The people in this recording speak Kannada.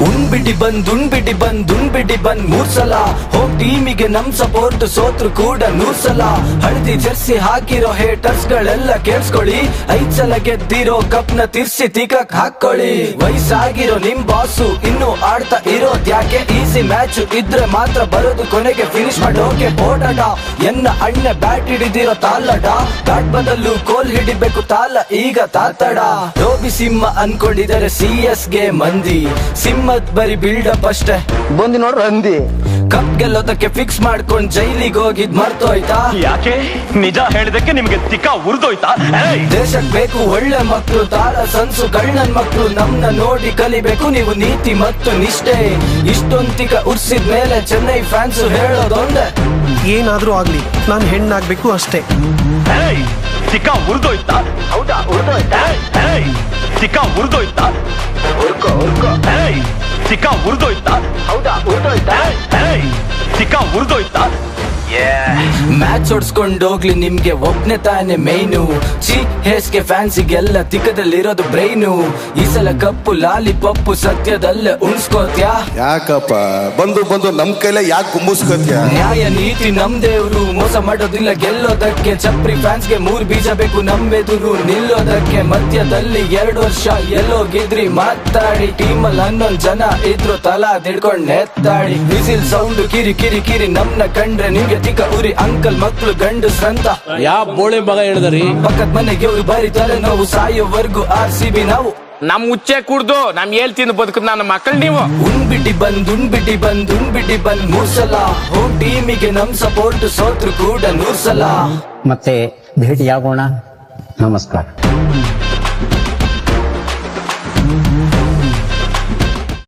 ಉಣ್ಬಿಟಿ ಬಂದ್ ಮೂರ್ ಸಲ ಹೋಮ್ ಟೀಮಿಗೆ ನಮ್ ಸಪೋರ್ಟ್ ಸೋತ್ರು ಕೂಡ 100 ಸಲ. ಹಳದಿ ಜರ್ಸಿ ಹಾಕಿರೋ ಹೇಟರ್ಸ್ ಗಳೆಲ್ಲ ಕೇಳಿಸ್ಕೊಳ್ಳಿ, 5 ಸಲ ಗೆದ್ದಿರೋ ಕಪ್ ನ ತಿರ್ಸಿ ತಿಕಕ್ ಹಾಕೊಳ್ಳಿ. ವಯಸ್ಸಾಗಿರೋ ನಿಮ್ ಬಾಸು ಇನ್ನು ಆಡ್ತಾ ಇರೋದ್ಯಾಕೆ, ಈಸಿ ಮ್ಯಾಚ್ ಇದ್ರೆ ಮಾತ್ರ ಬರೋದು ಕೊನೆಗೆ ಫಿನಿಶ್ ಮಾಡೋಕೆ. ಓಡಾಟ ಎನ್ನ ಅಣ್ಣ ಬ್ಯಾಟ್ ಹಿಡಿದಿರೋ ತಾಲಡ, ಬ್ಯಾಟ್ ಬದಲು ಕೋಲ್ ಹಿಡಿಬೇಕು ತಾಲ ಈಗ ತಾತಡ. ರೋಬಿ ಸಿಂಹ ಅನ್ಕೊಂಡಿದ್ದಾರೆ CS ಗೆ ಮಂದಿ, ಸಿಂಹದ್ ಬರಿ ಬಿಲ್ಡಪ್ ಅಷ್ಟೇ ಬಂದಿ ನೋಡ್ರ ಹಂದಿ. ಕಪ್ ಗೆಲ್ಲೋದಕ್ಕೆ ಫಿಕ್ಸ್ ಮಾಡ್ಕೊಂಡ್ ಜೈಲಿಗೆ ಹೋಗಿದ್ ಮರ್ತೋಯ್ತಾ? ಯಾಕೆ ನಿಜ ಹೇಳಿದಕ್ಕೆ ನಿಮ್ಗೆ ತಿಕ್ಕ ಉರ್ದೋಯ್ತಾ? ದೇಶಕ್ ಬೇಕು ಒಳ್ಳೆ ಮಕ್ಳು, ತಾಳ ಸನ್ಸು ಕಳ್ಳನ್ ಮಕ್ಳು, ನಮ್ನ ನೋಡಿ ಕಲಿಬೇಕು ನೀವು ನೀತಿ ಮತ್ತು ನಿಷ್ಠೆ. ಇಷ್ಟೊಂತಿಕ ಉರ್ಸಿದ ಮೇಲೆ ಚೆನ್ನೈ ಫ್ಯಾನ್ಸ್ ಹೇಳೋದೊಂದೇ, ಏನಾದ್ರೂ ಆಗ್ಲಿ ನಾನ್ ಹೆಣ್ಣಾಗ್ಬೇಕು ಅಷ್ಟೇ. ತಿಕ್ಕ ಉರ್ದೋಯ್ತಾ? ಹೌದಾ ಉರ್ದೋಯ್ತಾ? ತಿಕ್ಕ ಉರ್ದೋಯ್ತಾ? ತಿಕ್ಕ ಉರ್ದೋಯ್ತಾ? ಹೌದಾ ಉರ್ದೋಯ್ತಾ? ತಿಕ್ಕ ಉರ್ದೋಯ್ತಾ? ಮ್ಯಾಚ್ ಹೊಡ್ಸ್ಕೊಂಡ್ ಹೋಗ್ಲಿ ನಿಮ್ಗೆ ಒಬ್ನೇ ತಾನೆ ಮೈನು. ಹೇಸ್ಗೆ ಫ್ಯಾನ್ಸಿಗೆಲ್ಲ ತಿಕ್ಕದಲ್ಲಿರೋದು ಬ್ರೈನು. ಈ ಸಲ ಕಪ್ಪು ಲಾಲಿಪಪ್ಪು ಸತ್ಯದಲ್ಲೇ ಉಣ್ಸ್ಕೋತ್ಯಾ? ಯಾಕಪ್ಪ ಬಂದು ನಮ್ ಕೈಲೇ ಯಾಕೆ ಕುಂಬಿಸ್ಕೋತ್ಯಾ? ನ್ಯಾಯ ನೀತಿ ನಮ್ ದೇವ್ರು, ಮೋಸ ಮಾಡೋದಿಲ್ಲ ಗೆಲ್ಲೋದಕ್ಕೆ. ಚಪ್ರಿ ಫ್ಯಾನ್ಸ್ಗೆ 3 ಬೀಜ ಬೇಕು ನಮ್ಮೆದುರು ನಿಲ್ಲೋದಕ್ಕೆ. ಮಧ್ಯದಲ್ಲಿ 2 ವರ್ಷ ಎಲ್ಲೋಗಿದ್ರಿ ಮಾತಾಡಿ, ಟೀಮಲ್ಲಿ 11 ಜನ ಇದ್ರು ತಲಾ ದಿಡ್ಕೊಂಡ್ ನೆತ್ತಾಡಿ. ವಿಸಿಲ್ ಸೌಂಡ್ ಕಿರಿ ಕಿರಿ ಕಿರಿ ನಮ್ನ ಕಂಡ್ರೆ ನಿಮ್ಗೆ ತಿಕ್ಕ ಉರಿ. ಅಂಕಲ್ ಮಕ್ಳು ಗಂಡಸ್ರಂತ ಯಾವ ಬೋಳಿ ಮಗ ಹೇಳಿದ್ರಿ? ಪಕ್ಕದ ಮನೆಗೆ ಅವ್ರು ಬರೀತಾರೆ ನಾವು ಸಾಯೋವರ್ಗು RCB ನಾವು. ನಮ್ ಉಚ್ಚೆ ಕುಡ್ದು ನಮ್ ಹೇಳ್ತೀನಿ ಬದುಕುದ್ ನನ್ನ ಮಕ್ಕಳು ನೀವು. ಉಣ್ಬಿಟಿ ಬಂದ್ 3 ಸಲ ಹೋಮ್ ಟೀಮಿಗೆ ನಮ್ ಸಪೋರ್ಟ್ ಸೋತ್ರು ಕೂಡ 100 ಸಲ. ಮತ್ತೆ ಭೇಟಿಯಾಗೋಣ. ನಮಸ್ಕಾರ.